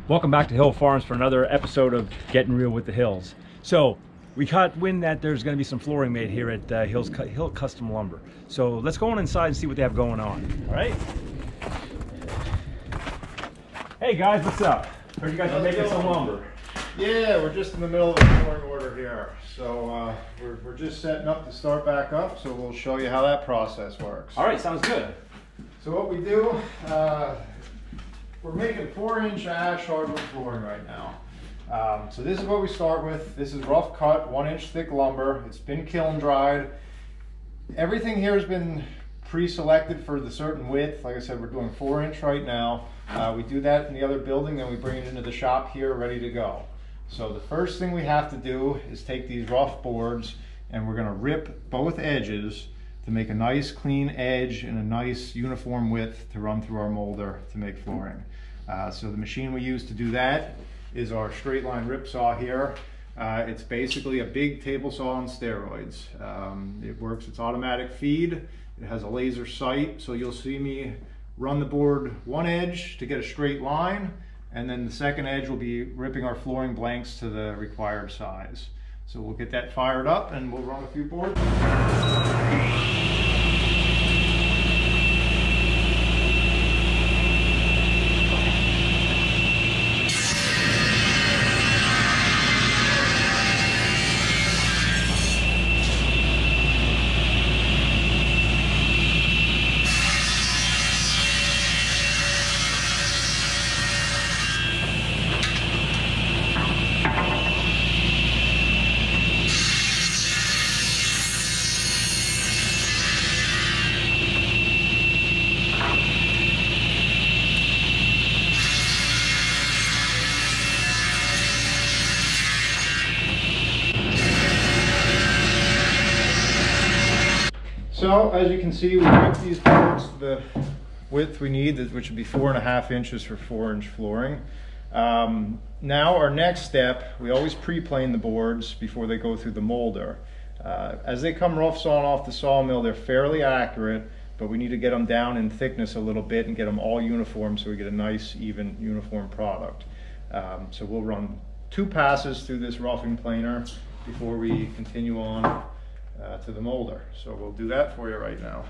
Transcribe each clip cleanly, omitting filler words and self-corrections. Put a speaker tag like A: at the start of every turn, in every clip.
A: Welcome back to Hill Farms for another episode of Getting Real with the Hills. So we caught wind that there's going to be some flooring made here at Hill Custom Lumber. So let's go on inside and see what they have going on. All right. Hey guys, what's up? Heard you guys are making some lumber.
B: Yeah, we're just in the middle of a flooring order here. So we're just setting up to start back up. So we'll show you how that process works.
A: All right, sounds good.
B: So what we do, we're making 4-inch ash hardwood flooring right now. So this is what we start with. This is rough cut, 1-inch thick lumber. It's been kiln dried. Everything here has been pre-selected for the certain width. Like I said, we're doing 4-inch right now. We do that in the other building, then we bring it into the shop here ready to go. So the first thing we have to do is take these rough boards and we're gonna rip both edges to make a nice clean edge and a nice uniform width to run through our molder to make flooring. So the machine we use to do that is our straight line rip saw here. It's basically a big table saw on steroids. It works, it's automatic feed. It has a laser sight, so you'll see me run the board one edge to get a straight line, and then the second edge will be ripping our flooring blanks to the required size. So we'll get that fired up and we'll run a few boards. So as you can see, we ripped these boards to the width we need, which would be 4.5 inches for 4-inch flooring. Now our next step, we always pre-plane the boards before they go through the molder. As they come rough sawn off the sawmill, they're fairly accurate, but we need to get them down in thickness a little bit and get them all uniform so we get a nice, even, uniform product. So we'll run 2 passes through this roughing planer before we continue on to the molder. So we'll do that for you right now.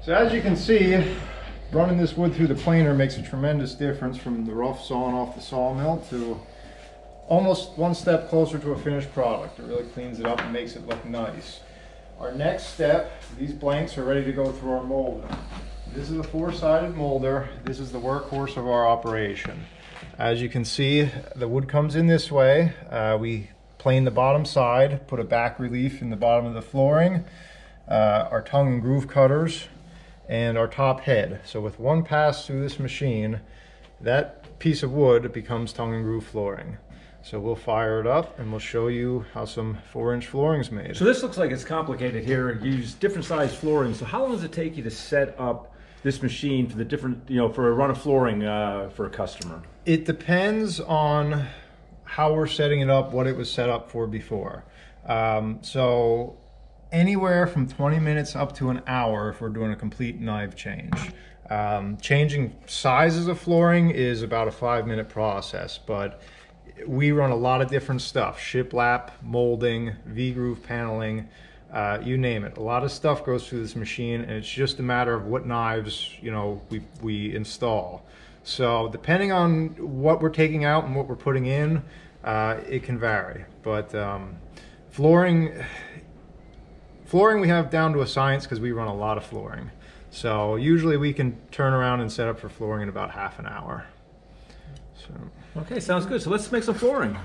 B: So as you can see, running this wood through the planer makes a tremendous difference from the rough sawing off the sawmill to almost one step closer to a finished product. It really cleans it up and makes it look nice. Our next step, these blanks are ready to go through our molder. This is a 4-sided molder. This is the workhorse of our operation. As you can see, the wood comes in this way. We plane the bottom side, put a back relief in the bottom of the flooring, our tongue and groove cutters, and our top head. So with one pass through this machine, that piece of wood becomes tongue and groove flooring. So we'll fire it up and we'll show you how some 4-inch flooring is made.
A: So this looks like it's complicated here. You use different size flooring. So how long does it take you to set up this machine for the different, for a run of flooring for a customer?
B: It depends on how we're setting it up, what it was set up for before. So anywhere from 20 minutes up to an hour if we're doing a complete knife change. Changing sizes of flooring is about a 5-minute process, but we run a lot of different stuff: shiplap, molding, V-groove paneling, you name it. A lot of stuff goes through this machine, and it's just a matter of what knives we install. So depending on what we're taking out and what we're putting in, it can vary. But flooring we have down to a science because we run a lot of flooring. So usually we can turn around and set up for flooring in about half an hour. So.
A: Okay, sounds good. So let's make some flooring.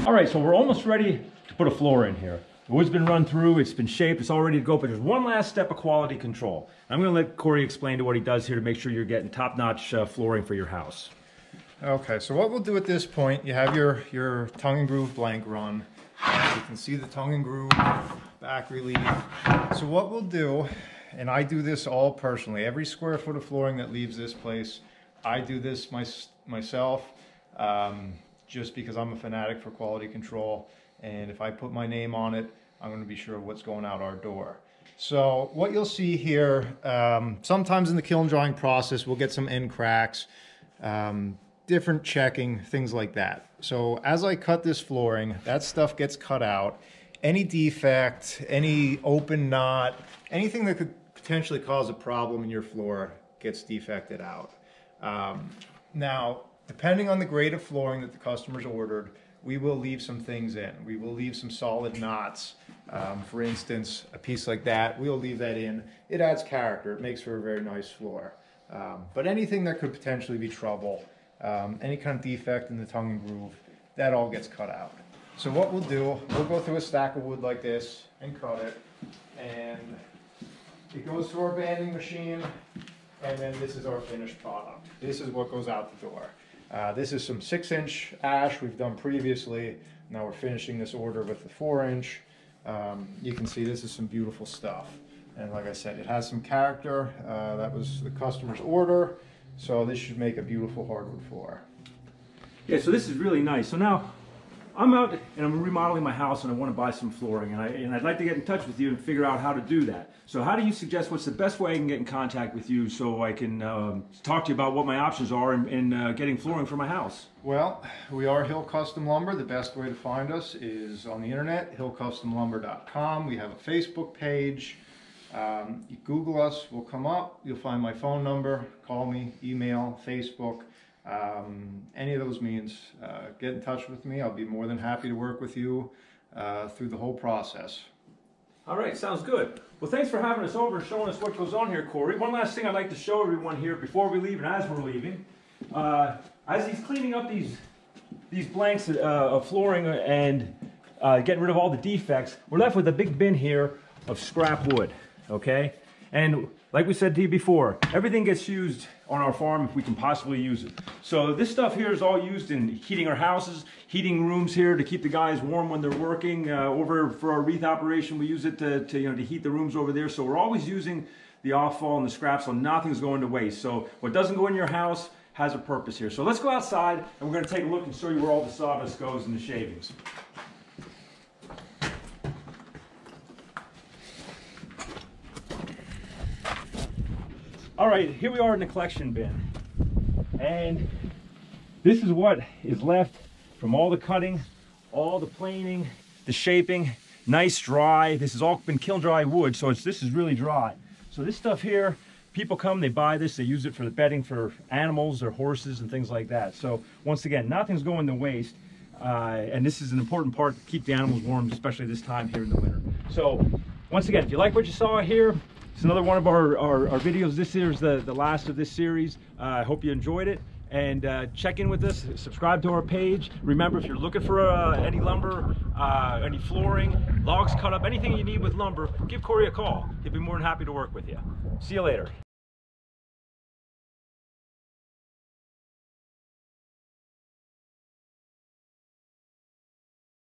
A: All right, so we're almost ready to put a floor in here. The wood's been run through, it's been shaped, it's all ready to go, but there's one last step of quality control. I'm gonna let Corey explain to what he does here to make sure you're getting top-notch flooring for your house.
B: Okay, so what we'll do at this point, you have your tongue and groove blank run. You can see the tongue and groove back relief. So what we'll do, and I do this all personally, every square foot of flooring that leaves this place, I do this myself. Just because I'm a fanatic for quality control, and if I put my name on it, I'm going to be sure of what's going out our door. So what you'll see here, sometimes in the kiln drying process, we'll get some end cracks, different checking, things like that. So as I cut this flooring, that stuff gets cut out. Any defect, any open knot, anything that could potentially cause a problem in your floor gets defected out. Now, depending on the grade of flooring that the customer's ordered, we will leave some things in. We will leave some solid knots. For instance, a piece like that, we'll leave that in. It adds character. It makes for a very nice floor. But anything that could potentially be trouble, any kind of defect in the tongue and groove, that all gets cut out. So what we'll do, we'll go through a stack of wood like this and cut it. And it goes through our banding machine, and then this is our finished product. This is what goes out the door. This is some 6-inch ash we've done previously. Now we're finishing this order with the 4-inch. You can see this is some beautiful stuff. And like I said, it has some character. That was the customer's order. So this should make a beautiful hardwood floor.
A: Yeah, so this is really nice. So now I'm out and I'm remodeling my house and I want to buy some flooring, and I'd like to get in touch with you and figure out how to do that. So how do you suggest, what's the best way I can get in contact with you so I can talk to you about what my options are in getting flooring for my house?
B: Well, we are Hill Custom Lumber. The best way to find us is on the internet, hillcustomlumber.com. We have a Facebook page. You Google us, we'll come up. You'll find my phone number. Call me, email, Facebook. Any of those means, get in touch with me. I'll be more than happy to work with you through the whole process.
A: All right, sounds good. Well, thanks for having us over and showing us what goes on here, Corey. One last thing I'd like to show everyone here before we leave and as we're leaving. As he's cleaning up these blanks of flooring and getting rid of all the defects, we're left with a big bin here of scrap wood, okay? And like we said to you before, everything gets used on our farm if we can possibly use it. So this stuff here is all used in heating our houses, heating rooms here to keep the guys warm when they're working. Over for our wreath operation, we use it to heat the rooms over there. So we're always using the offal and the scraps, so nothing's going to waste. So what doesn't go in your house has a purpose here. So let's go outside and we're going to take a look and show you where all the sawdust goes and the shavings. All right, here we are in the collection bin, and this is what is left from all the cutting, all the planing, the shaping. Nice dry. This has all been kiln dry wood, so this is really dry. So this stuff here, people come, they buy this, they use it for the bedding for animals or horses and things like that. So once again, nothing's going to waste, and this is an important part to keep the animals warm, especially this time here in the winter. So once again, if you like what you saw here, it's another one of our videos. This is the last of this series. I hope you enjoyed it, and check in with us, subscribe to our page. Remember, if you're looking for any lumber, any flooring, logs cut up, anything you need with lumber, give Corey a call. He'll be more than happy to work with you. See you later.